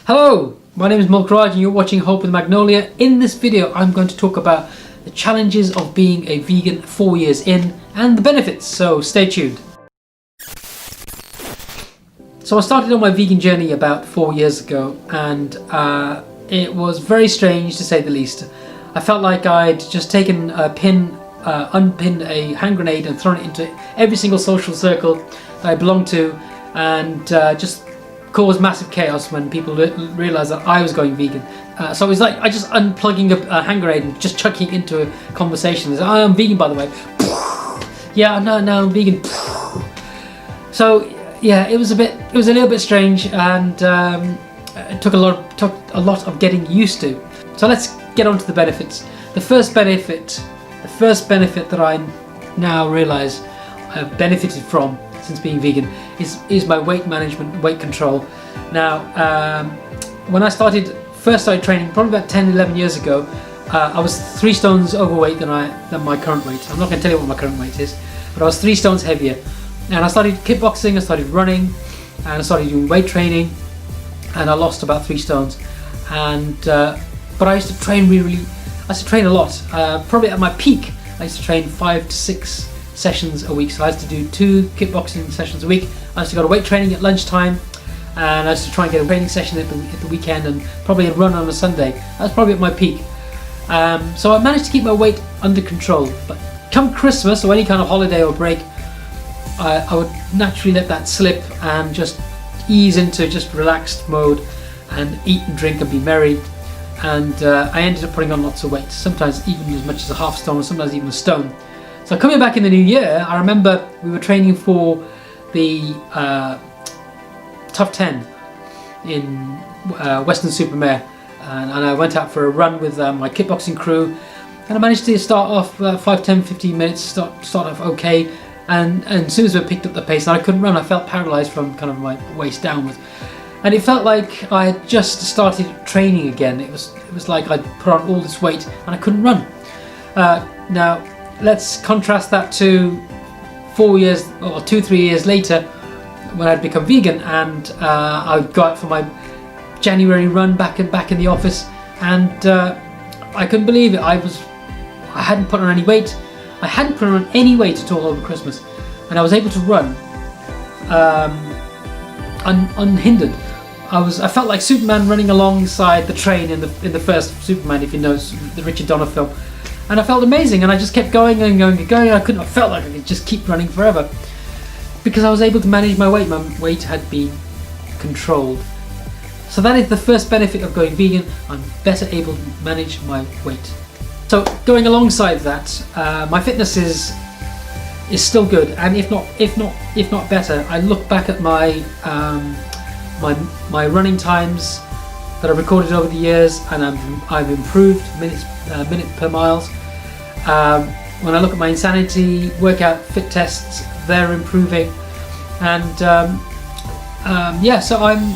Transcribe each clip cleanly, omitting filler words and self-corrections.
Hello, my name is Mulk Raj and you're watching Hope with Magnolia. In this video I'm going to talk about the challenges of being a vegan 4 years in and the benefits, so stay tuned. So I started on my vegan journey about 4 years ago and it was very strange to say the least. I felt like I'd just taken a pin, unpinned a hand grenade and thrown it into every single social circle that I belonged to and just caused massive chaos when people realised that I was going vegan. So it was like I just unplugging a hand grenade and just chucking it into a conversation. It's like, oh, I'm vegan, by the way. Yeah, no, I'm vegan. So yeah, it was a little bit strange, and it took a lot of getting used to. So let's get on to the benefits. The first benefit that I now realise I've benefited from since being vegan is my weight management, weight control. Now, when I first started training, probably about 10-11 years ago, I was 3 stones overweight than my current weight. I'm not going to tell you what my current weight is, but I was 3 stones heavier. And I started kickboxing, I started running, and I started doing weight training, and I lost about 3 stones. And but I used to train I used to train a lot. Probably at my peak, I used to train 5 to 6 sessions a week. So I used to do 2 kickboxing sessions a week. I used to go to weight training at lunchtime, and I used to try and get a training session at the weekend, and probably a run on a Sunday. That was probably at my peak. So I managed to keep my weight under control. But come Christmas or any kind of holiday or break, I would naturally let that slip and just ease into just relaxed mode and eat and drink and be merry. And I ended up putting on lots of weight, sometimes even as much as a half stone, sometimes even a stone. So coming back in the new year, I remember we were training for the Tough 10 in Weston-super-Mare, and I went out for a run with my kickboxing crew, and I managed to start off 5, 10, 15 minutes, start off okay, and as soon as we picked up the pace and I couldn't run, I felt paralysed from kind of my waist downwards. And it felt like I had just started training again. It was like I'd put on all this weight and I couldn't run. Now, let's contrast that to 4 years or 2-3 years later when I'd become vegan, and I would go out for my January run back in the office, and I couldn't believe it. I hadn't put on any weight. I hadn't put on any weight at all over Christmas, and I was able to run unhindered. I felt like Superman running alongside the train in the first Superman, if you know the Richard Donner film, and I felt amazing. And I just kept going and going and going. I felt like I could just keep running forever because I was able to manage my weight. My weight had been controlled. So that is the first benefit of going vegan. I'm better able to manage my weight. So going alongside that, my fitness is still good, and if not better. I look back at my running times that I've recorded over the years, and I've improved minute per miles. When I look at my insanity workout fit tests, they're improving, and yeah, so I'm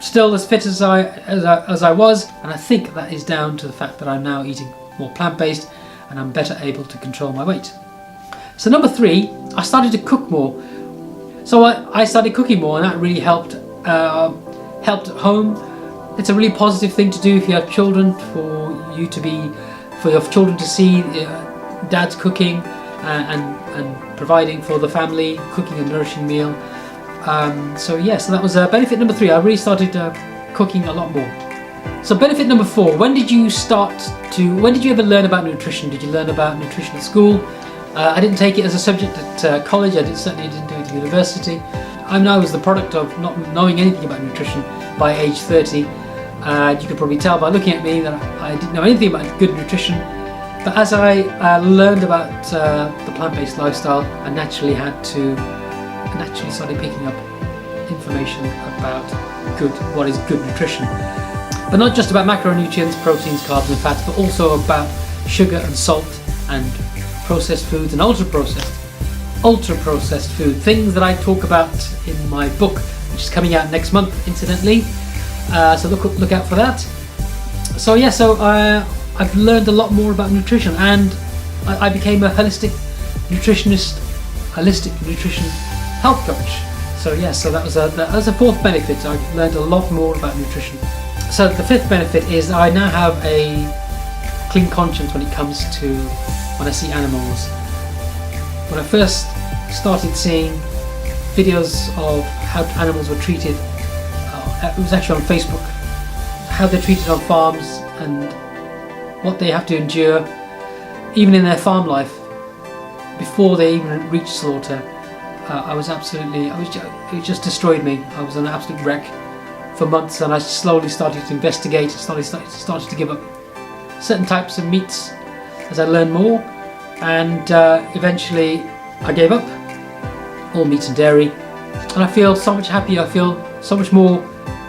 still as fit as I was, and I think that is down to the fact that I'm now eating more plant-based and I'm better able to control my weight. So number 3, I started to cook more. So I started cooking more, and that really helped at home. It's a really positive thing to do if you have children, for your children to see dad's cooking and providing for the family, cooking a nourishing meal. So that was benefit number 3. I really started cooking a lot more. So benefit number 4, when did you ever learn about nutrition? Did you learn about nutrition at school? I didn't take it as a subject at college. Certainly didn't do it at university. I was the product of not knowing anything about nutrition by age 30. You could probably tell by looking at me that I didn't know anything about good nutrition. But as I learned about the plant-based lifestyle, I naturally started picking up information about what is good nutrition. But not just about macronutrients, proteins, carbs and fats, but also about sugar and salt and processed foods and ultra-processed food, things that I talk about in my book, which is coming out next month, incidentally. So look out for that. So I've learned a lot more about nutrition, and I became a holistic nutrition health coach. So yeah, so that was a fourth benefit. I learned a lot more about nutrition. So the fifth benefit is I now have a clean conscience when it comes to when I see animals. When I first started seeing videos of how animals were treated, it was actually on Facebook, how they're treated on farms and what they have to endure, even in their farm life, before they even reach slaughter. It just destroyed me. I was an absolute wreck for months, and I slowly started to investigate, started to give up certain types of meats as I learned more, and eventually I gave up all meat and dairy, and I feel so much happier. I feel so much more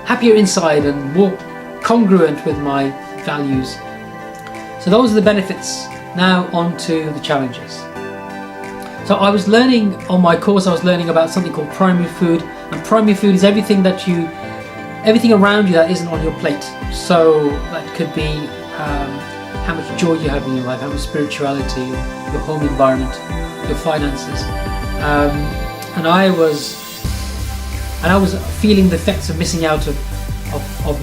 happier inside and more congruent with my values. So those are the benefits. Now on to the challenges. So I was learning on my course, I was learning about something called primary food, and primary food is everything around you that isn't on your plate. So that could be how much joy you have in your life, how much spirituality, your home environment, your finances. And I was feeling the effects of missing out of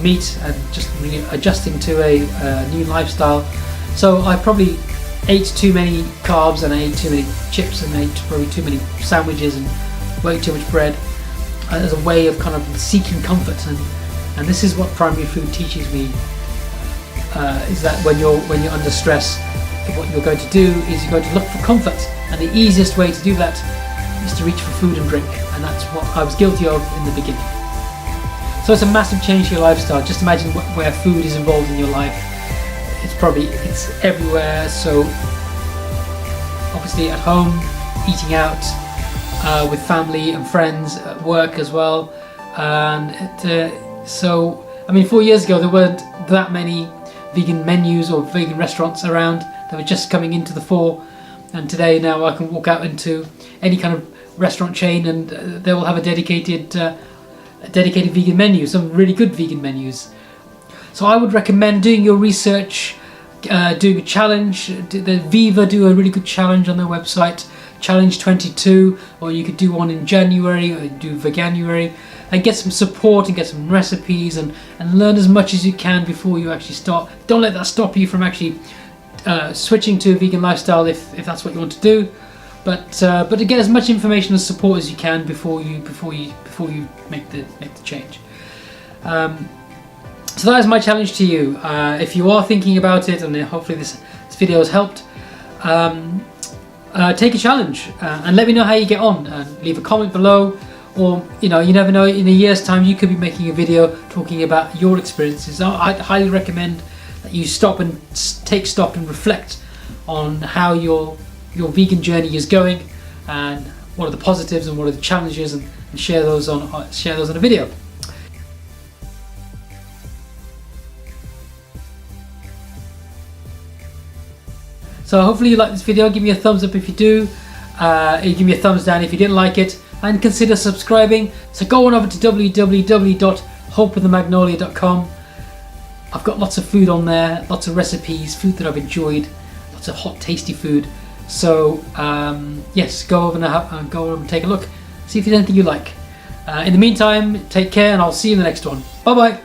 meat and just adjusting to a new lifestyle. So I probably ate too many carbs, and I ate too many chips, and I ate probably too many sandwiches and way too much bread as a way of kind of seeking comfort. And this is what primary food teaches me, is that when you're under stress, what you're going to do is you're going to look for comfort, and the easiest way to do that is to reach for food and drink, and that's what I was guilty of in the beginning. So it's a massive change to your lifestyle. Just imagine where food is involved in your life. It's everywhere. So obviously at home, eating out, with family and friends, at work as well. And 4 years ago there weren't that many vegan menus or vegan restaurants around. They were just coming into the fore, and today now I can walk out into any kind of restaurant chain and they will have a dedicated vegan menu, some really good vegan menus. So I would recommend doing your research, doing a challenge. The Viva do a really good challenge on their website, Challenge 22, or you could do one in January, or do Veganuary, and get some support and get some recipes and learn as much as you can before you actually start. Don't let that stop you from actually switching to a vegan lifestyle if that's what you want to do. But to get as much information and support as you can before you make the change. So that is my challenge to you. If you are thinking about it, and hopefully this video has helped, take a challenge and let me know how you get on. Leave a comment below, or you never know, in a year's time you could be making a video talking about your experiences. I'd highly recommend that you stop and take stock and reflect on how your vegan journey is going, and what are the positives and what are the challenges, and share those on a video. So hopefully you like this video. Give me a thumbs up if you do, give me a thumbs down if you didn't like it, and consider subscribing. So go on over to www.hopewiththemagnolia.com. I've got lots of food on there, lots of recipes, food that I've enjoyed, lots of hot tasty food. So yes, go over and take a look, see if there's anything you like. In the meantime, take care, and I'll see you in the next one. Bye bye.